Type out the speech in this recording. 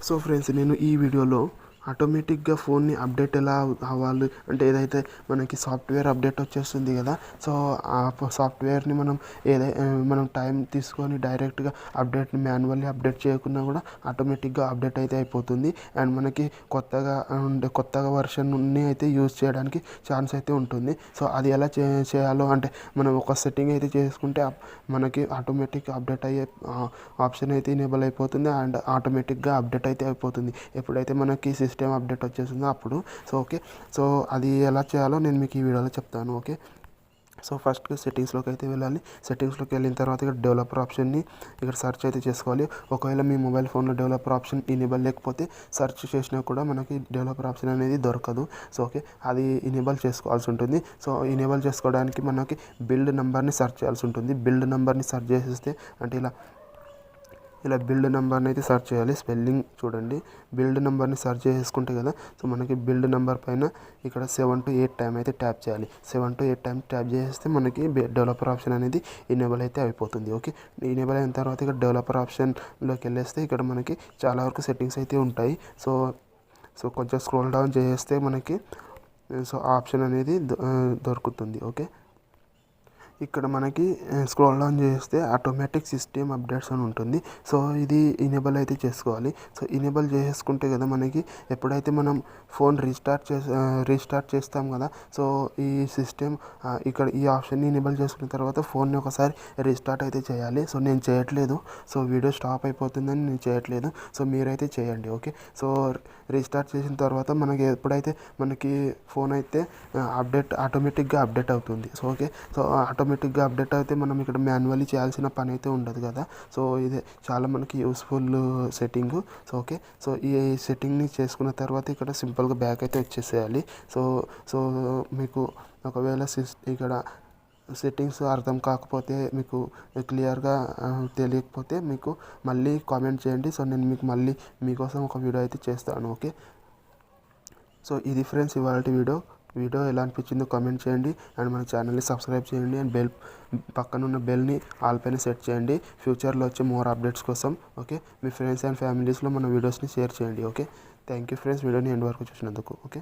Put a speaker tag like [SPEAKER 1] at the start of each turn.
[SPEAKER 1] So friends, నేను ఈ వీడియోలో ఆటోమేటిక్గా ఫోన్ని అప్డేట్ ఎలా అవ్వాలి అంటే, ఏదైతే మనకి సాఫ్ట్వేర్ అప్డేట్ వచ్చేస్తుంది కదా. సో ఆ సాఫ్ట్వేర్ని మనం టైం తీసుకొని డైరెక్ట్గా అప్డేట్ని మాన్యువల్లీ అప్డేట్ చేయకున్నా కూడా ఆటోమేటిక్గా అప్డేట్ అయితే అయిపోతుంది. అండ్ మనకి కొత్తగా వర్షన్ని అయితే యూజ్ చేయడానికి ఛాన్స్ అయితే ఉంటుంది. సో అది ఎలా చేయాలో అంటే, మనం ఒక సెట్టింగ్ అయితే చేసుకుంటే మనకి ఆటోమేటిక్ అప్డేట్ అయ్యే ఆప్షన్ అయితే ఎనేబుల్ అయిపోతుంది. అండ్ ఆటోమేటిక్గా అప్డేట్ అయితే అయిపోతుంది ఎప్పుడైతే మనకి సిస్టమ్ అప్డేట్ వచ్చేసిందో అప్పుడు. సో అది ఎలా చేయాలో నేను మీకు ఈ వీడియోలో చెప్తాను. ఓకే, సో ఫస్ట్గా సెట్టింగ్స్లోకి అయితే వెళ్ళాలి. సెట్టింగ్స్లోకి వెళ్ళిన తర్వాత ఇక్కడ డెవలపర్ ఆప్షన్ని ఇక్కడ సెర్చ్ అయితే చేసుకోవాలి. ఒకవేళ మీ మొబైల్ ఫోన్లో డెవలపర్ ఆప్షన్ ఎనేబుల్ లేకపోతే సెర్చ్ చేసినా కూడా మనకి డెవలపర్ ఆప్షన్ అనేది దొరకదు. సో ఓకే, అది ఎనేబుల్ చేసుకోవాల్సి ఉంటుంది. సో ఎనేబుల్ చేసుకోవడానికి మనకి బిల్డ్ నెంబర్ని సెర్చ్ చేయాల్సి ఉంటుంది. బిల్డ్ నెంబర్ని సెర్చ్ చేసేస్తే అంటే ఇలా బిల్డ్ నెంబర్ని అయితే సెర్చ్ చేయాలి. స్పెల్లింగ్ చూడండి, బిల్డ్ నెంబర్ని సెర్చ్ చేసుకుంటే కదా. సో మనకి బిల్డ్ నెంబర్ పైన ఇక్కడ 7 to 8 టైం అయితే ట్యాప్ చేయాలి. 7 to 8 టైం ట్యాప్ చేస్తే మనకి డెవలపర్ ఆప్షన్ అనేది ఎనేబుల్ అయితే అయిపోతుంది. ఓకే, ఎనేబుల్ అయిన తర్వాత ఇక్కడ డెవలపర్ ఆప్షన్లోకి వెళ్ళేస్తే ఇక్కడ మనకి చాలా వరకు సెట్టింగ్స్ అయితే ఉంటాయి. సో కొంచెం స్క్రోల్ డౌన్ చేస్తే మనకి ఆప్షన్ అనేది దొరుకుతుంది. ఓకే, ఇక్కడ మనకి స్క్రోల్ డౌన్ చేస్తే ఆటోమేటిక్ సిస్టమ్ అప్డేట్స్ అని ఉంటుంది. సో ఇది ఎనేబుల్ అయితే చేసుకోవాలి. సో ఎనేబుల్ చేసుకుంటే కదా మనకి ఎప్పుడైతే మనం ఫోన్ రీస్టార్ట్ చేస్తాం కదా. సో ఈ సిస్టమ్ ఇక్కడ ఈ ఆప్షన్ని ఎనేబుల్ చేసుకున్న తర్వాత ఫోన్ని ఒకసారి రీస్టార్ట్ అయితే చేయాలి. సో నేను చేయట్లేదు, సో వీడియో స్టాప్ అయిపోతుందని నేను చేయట్లేదు. సో మీరైతే చేయండి. ఓకే, సో రీస్టార్ట్ చేసిన తర్వాత ఎప్పుడైతే మనకి ఫోన్ అయితే ఆటోమేటిక్గా అప్డేట్ అవుతుంది. సో ఓకే, సో ఆటోమేటిక్గా అప్డేట్ అయితే మనం ఇక్కడ మాన్యువల్లీ చేయాల్సిన పని అయితే ఉండదు కదా. సో ఇది చాలా మనకి useful setting. So okay, so ఈ సెట్టింగ్ని చేసుకున్న తర్వాత ఇక్కడ సింపుల్గా బ్యాక్ అయితే వచ్చేసేయాలి. సో మీకు ఒకవేళ ఇక్కడ సెట్టింగ్స్ అర్థం కాకపోతే, మీకు క్లియర్గా తెలియకపోతే మీకు మళ్ళీ కామెంట్ చేయండి. సో నేను మీకోసం ఒక వీడియో అయితే చేస్తాను. ఓకే, సో ఇది ఫ్రెండ్స్ ఇవాళ వీడియో ఎలా అనిపించిందో కామెంట్ చేయండి. అండ్ మన ఛానల్ని సబ్స్క్రైబ్ చేయండి. అండ్ పక్కనున్న బెల్ని ఆల్ పైన సెట్ చేయండి ఫ్యూచర్లో వచ్చే మోర్ అప్డేట్స్ కోసం. ఓకే, మీ ఫ్రెండ్స్ అండ్ ఫ్యామిలీస్లో మన వీడియోస్ని షేర్ చేయండి. ఓకే, థ్యాంక్ యూ ఫ్రెండ్స్, వీడియోని ఎండ్ వరకు చూసినందుకు. ఓకే.